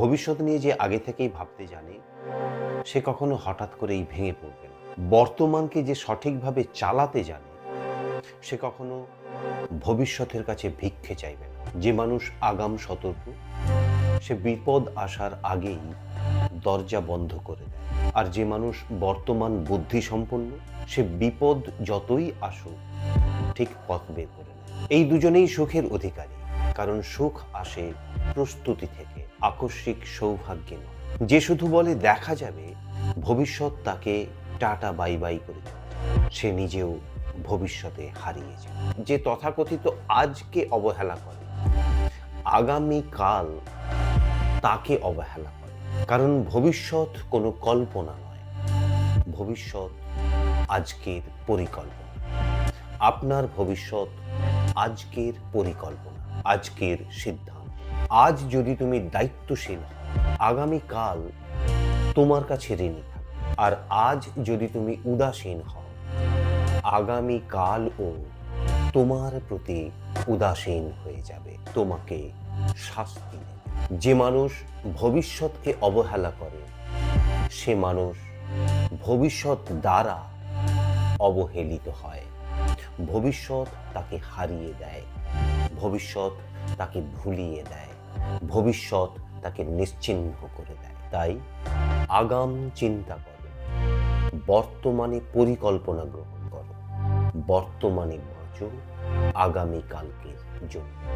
ভবিষ্যৎ নিয়ে যে আগে থেকেই ভাবতে জানে সে কখনো হঠাৎ করেই ভেঙে পড়বে না। বর্তমানকে যে সঠিকভাবে চালাতে জানে সে কখনো ভবিষ্যতের কাছে ভিক্ষে চাইবে না। যে মানুষ আগাম সতর্ক সে বিপদ আসার আগেই দরজা বন্ধ করে দেয়। আর যে মানুষ বর্তমান বুদ্ধিসম্পন্ন সে বিপদ যতই আসুক ঠিক পথ বের করে নেয়। এই দুজনেই সুখের অধিকারী, কারণ সুখ আসে প্রস্তুতি থেকে, আকস্মিক সৌভাগ্যে নয়। যে শুধু বলে দেখা যাবে, ভবিষ্যৎ তাকে টাটা বাই বাই করে দেয়, সে নিজেও ভবিষ্যতে হারিয়ে যায়। যে তথাকথিত আজকে অবহেলা করে আগামীকাল তাকে অবহেলা করে। কারণ ভবিষ্যৎ কোনো কল্পনা নয়, ভবিষ্যৎ আজকের পরিকল্পনা। আপনার ভবিষ্যৎ আজকের পরিকল্পনা, আজকের সিদ্ধান্ত। আজ যদি তুমি দায়িত্বশীল হও, আগামীকাল তোমার কাছে ঋণী থাকবে। আর আজ যদি তুমি উদাসীন হও, আগামীকালও তোমার প্রতি উদাসীন হয়ে যাবে, তোমাকে শাস্তি দেবে। যে মানুষ ভবিষ্যৎকে অবহেলা করে সে মানুষ ভবিষ্যৎ দ্বারা অবহেলিত হয়। ভবিষ্যৎ তাকে হারিয়ে দেয়, ভবিষ্যৎ তাকে ভুলিয়ে দেয়, ভবিষ্যৎ তাকে নিশ্চিহ্ন করে দেয়। তাই আগাম চিন্তা করো, বর্তমানে পরিকল্পনা গ্রহণ করো, বর্তমানে বাঁচো আগামীকালকের জন্য।